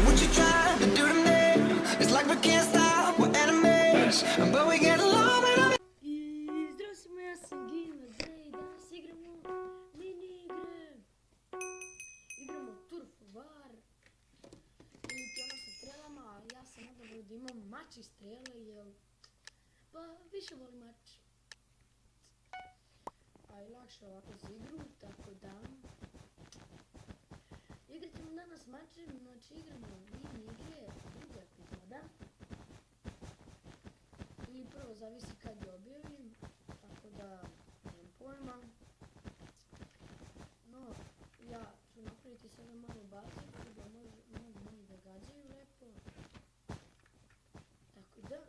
what you trying to do to me? It's like we can't stop, we're enemies, but we get along without. I zdravo svima, ja sam Gamer Bre i danas igramo mini igre. Igramo Turf War. Ili ti ono sa strelama, ali ja sam odabrao da imam mač i strele, jer pa više volim mač. A i lakše ovako za igru, tako da igrat ćemo danas mačem, znači igramo mini igre, druga epizoda. Ili prvo, zavisi kad je objavim, tako da nemam pojma. No, ja ću napraviti sada malo baze, tako da mogu moji da gađaju lepo. Tako da,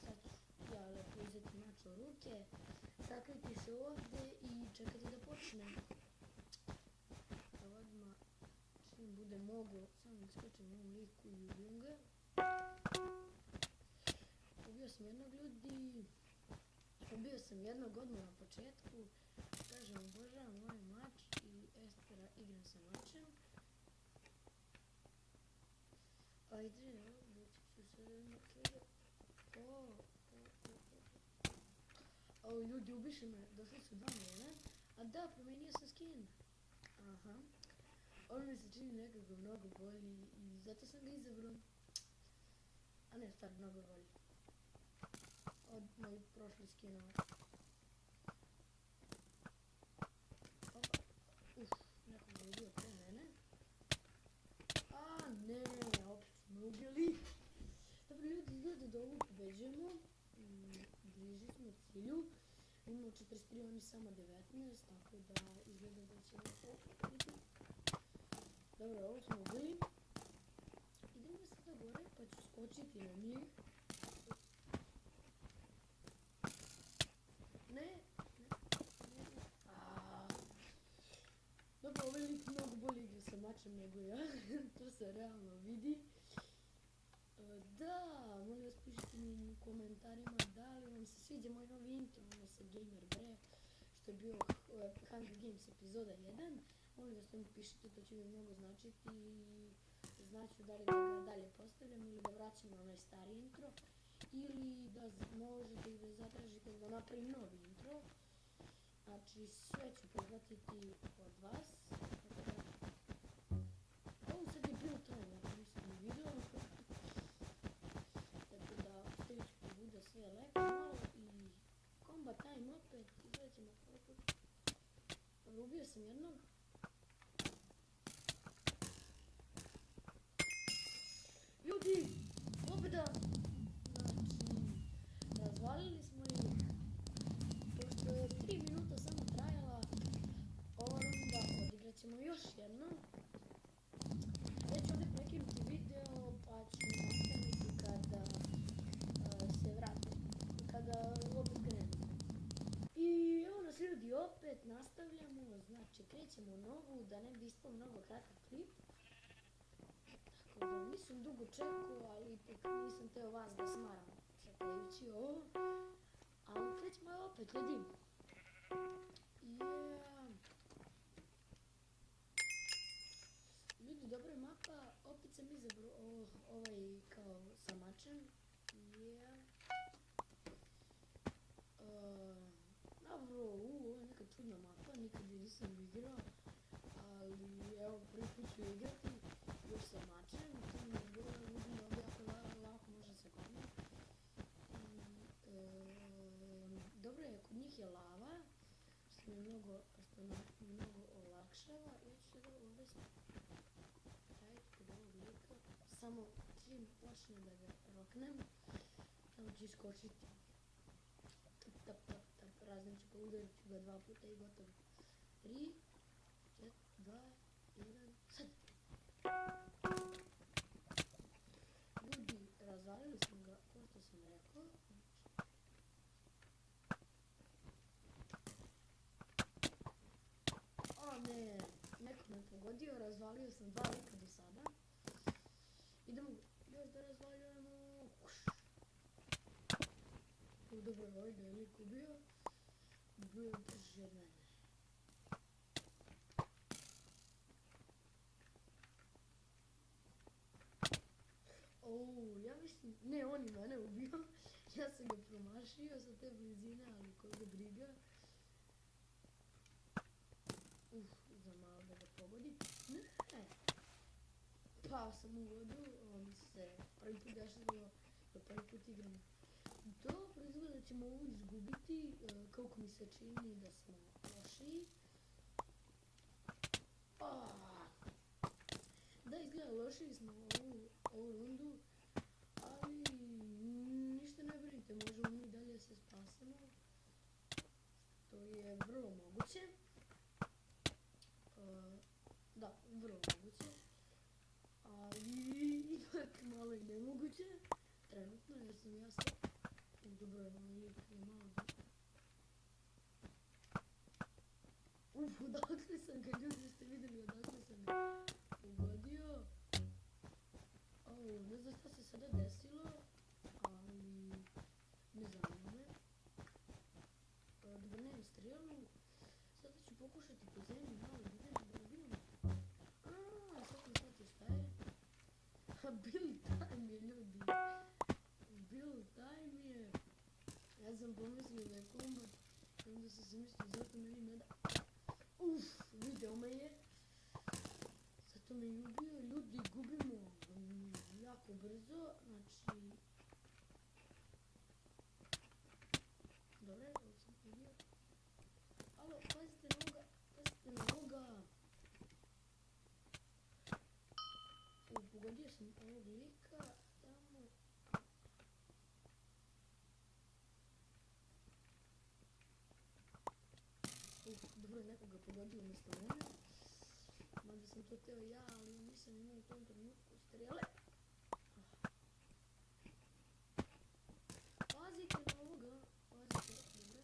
sad ću ja lepo uzeti mač u ruke, sakriti se ovdje i čekati da počnem. Odmah, čim bude mogo, samo da skočim mom liku i ubijem ga. Ubio sam jednog ljudi, ubio sam jednog odmah na početku, kažem obožavam ovaj mač i Estera igram sa mačem. Ajde, doći ću se makljega. Ljudi ubiše me, došli su dva mene, a da, promijenio sam skin. Aha, on mi se čini nekako mnogo bolji i zato sam ga izabrao. A ne, stvar, mnogo bolji od mojih prošlih skinova. Neko me ubio pre mene. A ne, opet su me ubili. Dobro ljudi, izgleda da ovu pobeđujemo. Bliži smo cilju. Imamo 43, oni samo 19, tako da izgleda da ćemo pobediti. Dobro, ovo smo ubili. Idemo sada gore, pa ću skočiti na njih. Dobro, ovaj lik mnogo bolje igra sa mačem nego ja, to se realno vidi. Da, molim vas pišite mi u komentarima da li vam se sviđa moj novi intro, ono sa Gamer Bre, što je bio Hunger Games epizoda 1. Molim vas to mi pišite, to će mi mnogo značiti i znaću da li da ga dalje postavljam ili da vraćam na onaj stari intro. Ili da možete i da zatražite da napravim novi intro. Znači sve ću prihvatiti od vas. Ovo sad je bio time, ako nisam ni vidio. Tako da ostavit ću da bude sve lepo malo i combat time opet. Izgledat ćemo koliko. Dobro, ubio sam jednog. Ljudi, pobjeda! Znači, razvalili smo ih. Pošto je 3 minuta samo trajala, ova runda odigrat ćemo još jedno. Ja ću ovdje prekinuti video pa ću nastaviti kada se vratim, kada opet krenemo. I evo nas ljudi, opet nastavljamo, znači krećemo novu, da ne bi ispao mnogo kratak klip. Tako da nisam dugo čekao, ali ipak nisam teo vas da smaram čekajući ovo. Ali krećemo opet, ljudi. Ljudi, dobra mapa, opet sam izabrao ovaj kao sa mačem. Dobro, ovo je neka čudna mapa, nikad je nisam igrao. Ali evo, prvi put ću igrati još sa mačem. To mi je bilo, vidim ovdje jako lako može se gledati. Dobro je, kod njih je lava, što nam mnogo olakšava. Ja ću sada ovdje staviti kod ovog lika, samo čim počne da ga roknem, tamo ću iskočiti. Tap, raznem ću ga, udarit ću ga 2 puta i gotovo. 3, 4, 2, 1, sad! Ljudi, razvalili smo ga, kao što sam rekao. O ne, neko me pogodio, razvalio sam 2 lika do sada. Idemo još da razvaljujemo. Dobro, ovaj ga je lik ubio. Bio je brži od mene. Ne, on je mene ubio. Ja sam ga promašio sa te blizine, ali koga briga. Za malo da ga pogodim. Ne! Pao sam u vodu, on se prvi put desilo, da prvi put igram. Dobro, izgleda da ćemo ovu izgubiti, kako mi se čini da smo lošiji. Da, izgleda lošiji smo ovu rundu, ali ništa ne brinite, možemo mi dalje se spasemo. To je vrlo moguće. Da, vrlo moguće. Ali ipak malo i nemoguće. Trenutno, jer sam ja sad... Dobro, lik je malo... Odakle sam ga, ljudi ste vidjeli odakle sam ga ugodio. Ne znam šta se sada desilo, ali ne zanima me. Dobro, nemam strelu. Sada ću pokušati po zemlji malo da vidim da ubijam. Sad sam shvatio šta je. Build time je, ljudi. Build time je. Ja sam pomislio da je kombat. I onda sam se mislio, zato meni ne da. Video me je. Zato me je ubio. Ljudi, gubimo jako brzo. Znači... Dobre, ovo sam ubio. Alo, pazite noga. Pazite noga. Pogodio sam ovog lika. Tamo. Dobro, nekoga pogodio umjesto mene. Mada sam to teo ja, ali nisam imao u tom trenutku strele. Pazite na ovoga. Pazite, dobro.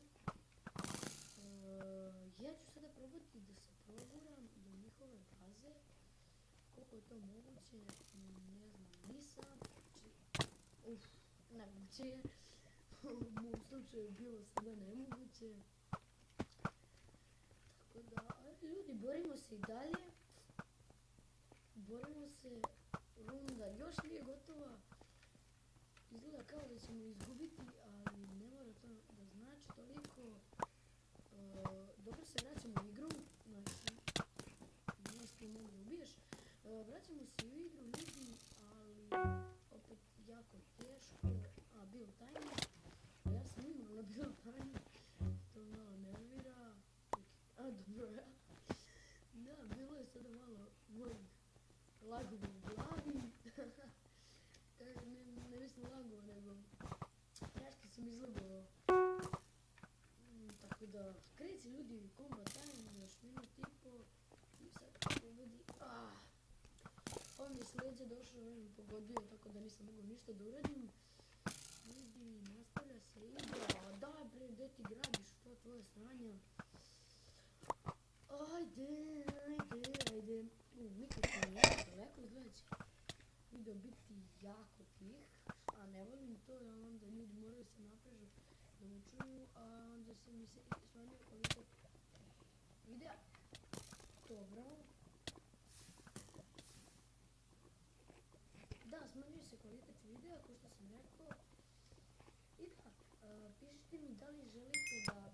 Ja ću sada probati da se proguram do njihove baze. Koliko je to moguće, ne znam, nisam. Nemoguće je. U mom slučaju je bilo sada nemoguće. Tako da, ljudi, borimo se i dalje. Borimo se, runda još nije gotova. Izgleda kao da ćemo izgubiti, ali ne mora to da znači toliko. Dobro se vraćamo u igru, znači, znaš ti mogu da ubiješ. Vraćamo se u igru, ljudi, ali opet jako teško. Build time. Ja sam imao na build time. To malo nervira. Dobro, ja. Da, bilo je sada malo mojih lagova u glavi. Ne mislim lagova, nego nešto sam izlagao. Tako da, kreći ljudi, combat time, još minut i po. I sad pogodi. On mi je s leđa došao, on mi pogodio, tako da nisam mogao ništa da uradim. Ljudi, nastavlja se igra. Da bre, gdje ti gradiš to tvoje sranja? Ajde. Mikrofon je jako daleko, izgleda će video biti jako tih. A ne volim to, jer onda ljudi moraju se naprežu da me čuju, a onda se mi se smanjuje kvalitet videa. Dobro. Da, smanjuje se kvalitet videa, kao što sam rekao. I da, pišite mi da li želite da